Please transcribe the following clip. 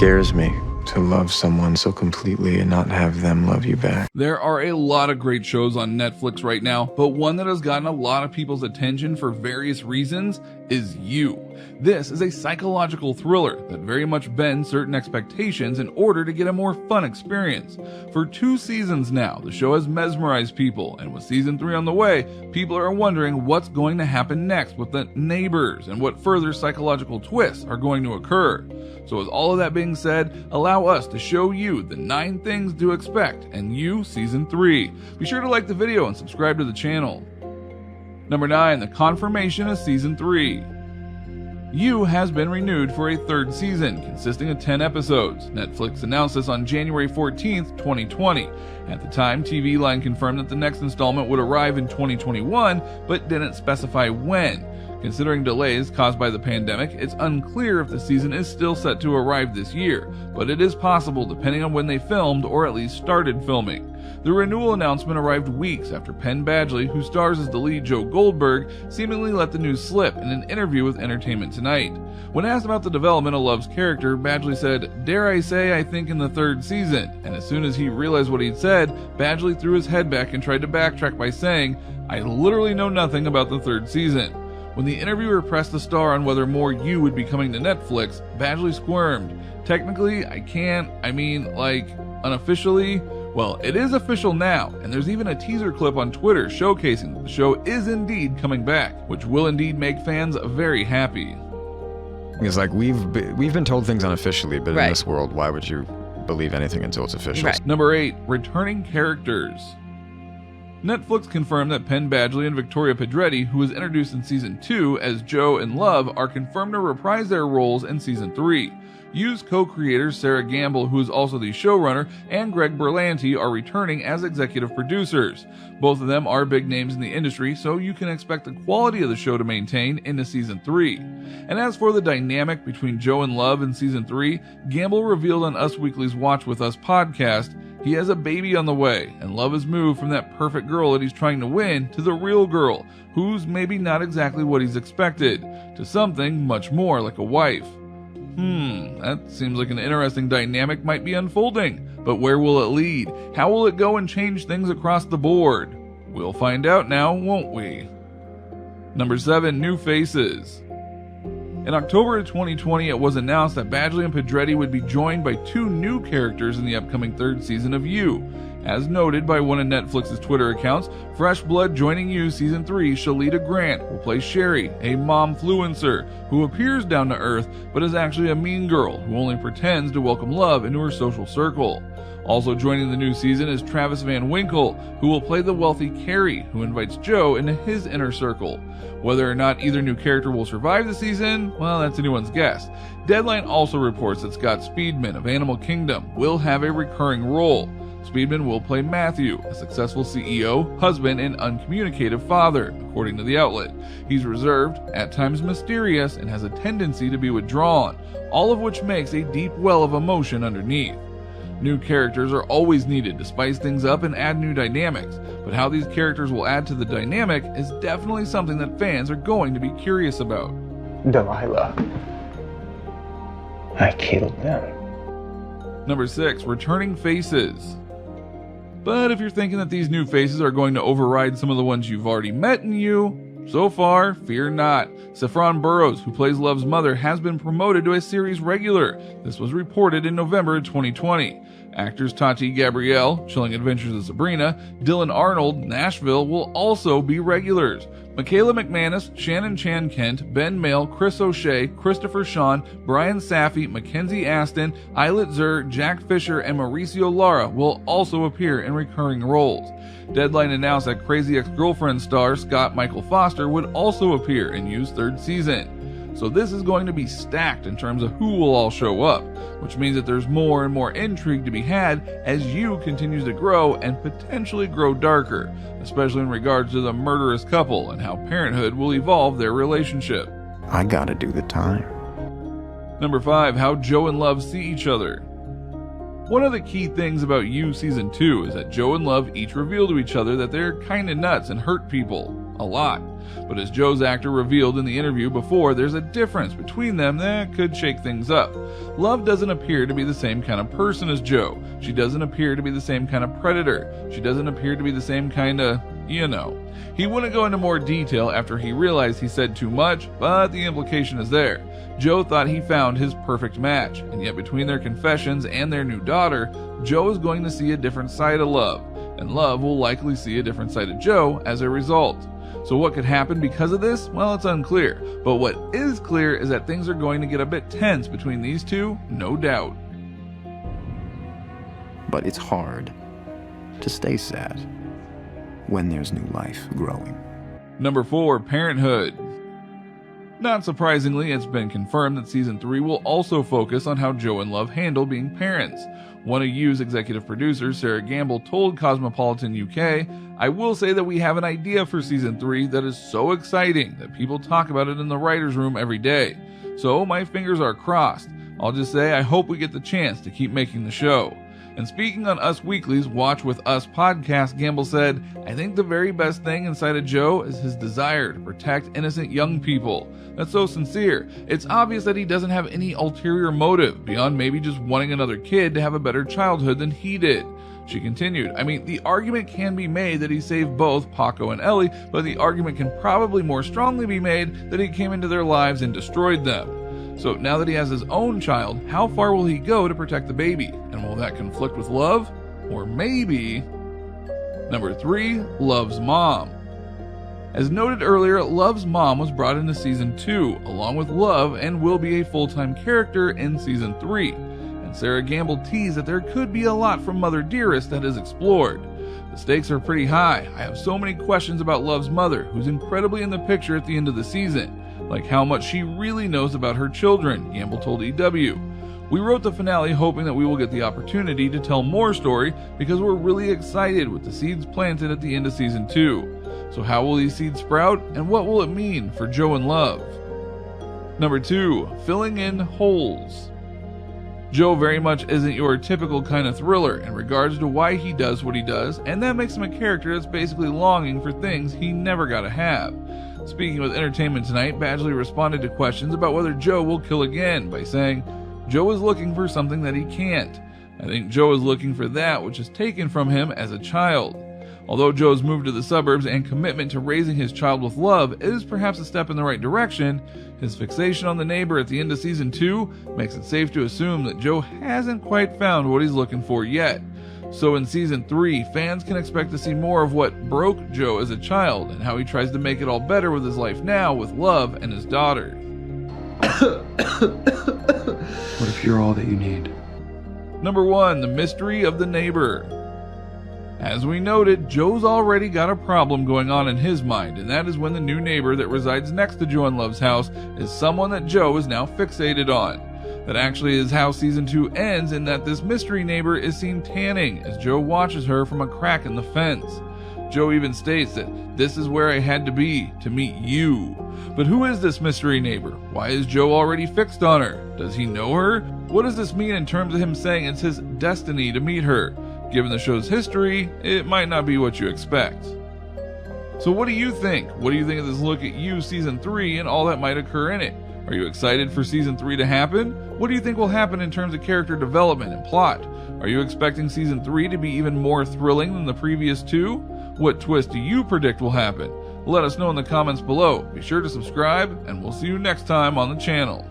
scares me to love someone so completely and not have them love you back. There are a lot of great shows on Netflix right now, but one that has gotten a lot of people's attention for various reasons is You. This is a psychological thriller that very much bends certain expectations in order to get a more fun experience. For 2 seasons now, the show has mesmerized people, and with season 3 on the way, people are wondering what's going to happen next with the neighbors and what further psychological twists are going to occur. So with all of that being said, allow us to show you the 9 things to expect in You Season 3. Be sure to like the video and subscribe to the channel. Number 9, the confirmation of Season 3. You has been renewed for a 3rd season, consisting of 10 episodes. Netflix announced this on January 14th, 2020. At the time, TV Line confirmed that the next installment would arrive in 2021, but didn't specify when. Considering delays caused by the pandemic, it's unclear if the season is still set to arrive this year, but it is possible depending on when they filmed or at least started filming. The renewal announcement arrived weeks after Penn Badgley, who stars as the lead Joe Goldberg, seemingly let the news slip in an interview with Entertainment Tonight. When asked about the development of Love's character, Badgley said, "Dare I say I think in the 3rd season," and as soon as he realized what he'd said, Badgley threw his head back and tried to backtrack by saying, "I literally know nothing about the 3rd season." When the interviewer pressed the star on whether more You would be coming to Netflix, Badgley squirmed. "Technically, I can't, unofficially? Well, it is official now, and there's even a teaser clip on Twitter showcasing that the show is indeed coming back, which will indeed make fans very happy." It's like we've been told things unofficially, but Right. in this world, why would you believe anything until it's official? Right. Number 8, returning characters. Netflix confirmed that Penn Badgley and Victoria Pedretti, who was introduced in Season 2 as Joe and Love, are confirmed to reprise their roles in Season 3. You's co-creators Sarah Gamble, who is also the showrunner, and Greg Berlanti are returning as executive producers. Both of them are big names in the industry, so you can expect the quality of the show to maintain into Season 3. And as for the dynamic between Joe and Love in Season 3, Gamble revealed on Us Weekly's Watch With Us podcast, he has a baby on the way, and Love has moved from that perfect girl that he's trying to win to the real girl, who's maybe not exactly what he's expected, to something much more like a wife. That seems like an interesting dynamic might be unfolding, but where will it lead? How will it go and change things across the board? We'll find out now, won't we? Number 7, new faces. In October of 2020, it was announced that Badgley and Pedretti would be joined by 2 new characters in the upcoming 3rd season of You. As noted by one of Netflix's Twitter accounts, fresh blood joining You Season 3, Shalita Grant will play Sherry, a momfluencer who appears down to earth but is actually a mean girl who only pretends to welcome love into her social circle. Also joining the new season is Travis Van Winkle, who will play the wealthy Carrie, who invites Joe into his inner circle. Whether or not either new character will survive the season, well, that's anyone's guess. Deadline also reports that Scott Speedman of Animal Kingdom will have a recurring role. Speedman will play Matthew, a successful CEO, husband, and uncommunicative father, according to the outlet. He's reserved, at times mysterious, and has a tendency to be withdrawn, all of which makes a deep well of emotion underneath. New characters are always needed to spice things up and add new dynamics, but how these characters will add to the dynamic is definitely something that fans are going to be curious about. Delilah. I killed them. Number 6, returning faces. But if you're thinking that these new faces are going to override some of the ones you've already met in You, so far, fear not. Saffron Burrows, who plays Love's mother, has been promoted to a series regular. This was reported in November of 2020. Actors Tati Gabrielle, Chilling Adventures of Sabrina, Dylan Arnold, Nashville, will also be regulars. Michaela McManus, Shannon Chan Kent, Ben Mail, Chris O'Shea, Christopher Sean, Brian Safi, Mackenzie Aston, Islet Zur, Jack Fisher, and Mauricio Lara will also appear in recurring roles. Deadline announced that Crazy Ex-Girlfriend star Scott Michael Foster would also appear in You's 3rd season. So this is going to be stacked in terms of who will all show up, which means that there's more and more intrigue to be had as You continues to grow and potentially grow darker, especially in regards to the murderous couple and how Parenthood will evolve their relationship. I gotta do the time. Number 5, how Joe and Love see each other. One of the key things about You Season 2 is that Joe and Love each reveal to each other that they're kinda nuts and hurt people. a lot. But as Joe's actor revealed in the interview before, there's a difference between them that could shake things up. Love doesn't appear to be the same kind of person as Joe. She doesn't appear to be the same kind of predator. She doesn't appear to be the same kind of, you know. He wouldn't go into more detail after he realized he said too much, but the implication is there. Joe thought he found his perfect match, and yet between their confessions and their new daughter, Joe is going to see a different side of Love, and Love will likely see a different side of Joe as a result. So what could happen because of this? Well, it's unclear. But what is clear is that things are going to get a bit tense between these two, no doubt. But it's hard to stay sad when there's new life growing. Number 4, Parenthood. Not surprisingly, it's been confirmed that Season 3 will also focus on how Joe and Love handle being parents. One of You's executive producers, Sarah Gamble, told Cosmopolitan UK, "I will say that we have an idea for Season 3 that is so exciting that people talk about it in the writer's room every day. So my fingers are crossed. I'll just say I hope we get the chance to keep making the show." And speaking on Us Weekly's Watch With Us podcast, Gamble said, "I think the very best thing inside of Joe is his desire to protect innocent young people. That's so sincere. It's obvious that he doesn't have any ulterior motive beyond maybe just wanting another kid to have a better childhood than he did." She continued, "I mean, the argument can be made that he saved both Paco and Ellie, but the argument can probably more strongly be made that he came into their lives and destroyed them. So now that he has his own child, how far will he go to protect the baby? And will that conflict with Love? Or maybe..." Number 3, Love's mom. As noted earlier, Love's mom was brought into Season 2, along with Love, and will be a full-time character in Season 3. And Sarah Gamble teased that there could be a lot from Mother Dearest that is explored. The stakes are pretty high. I have so many questions about Love's mother, who's incredibly in the picture at the end of the season. Like how much she really knows about her children, Gamble told EW. "We wrote the finale hoping that we will get the opportunity to tell more story because we're really excited with the seeds planted at the end of Season 2. So how will these seeds sprout, and what will it mean for Joe and Love?" Number 2, filling in holes. Joe very much isn't your typical kind of thriller in regards to why he does what he does, and that makes him a character that's basically longing for things he never got to have. Speaking with Entertainment Tonight, Badgley responded to questions about whether Joe will kill again by saying, "Joe is looking for something that he can't. I think Joe is looking for that which is taken from him as a child." Although Joe's move to the suburbs and commitment to raising his child with Love is perhaps a step in the right direction, his fixation on the neighbor at the end of Season 2 makes it safe to assume that Joe hasn't quite found what he's looking for yet. So in Season 3, fans can expect to see more of what broke Joe as a child and how he tries to make it all better with his life now with Love and his daughter. What if you're all that you need? Number 1, the mystery of the neighbor. As we noted, Joe's already got a problem going on in his mind, and that is when the new neighbor that resides next to Joe and Love's house is someone that Joe is now fixated on. That actually is how Season 2 ends, in that this mystery neighbor is seen tanning as Joe watches her from a crack in the fence. Joe even states that this is where I had to be to meet you. But who is this mystery neighbor? Why is Joe already fixed on her? Does he know her? What does this mean in terms of him saying it's his destiny to meet her? Given the show's history, it might not be what you expect. So what do you think? What do you think of this look at You Season 3 and all that might occur in it? Are you excited for Season 3 to happen? What do you think will happen in terms of character development and plot? Are you expecting Season 3 to be even more thrilling than the previous 2? What twist do you predict will happen? Let us know in the comments below. Be sure to subscribe, and we'll see you next time on the channel.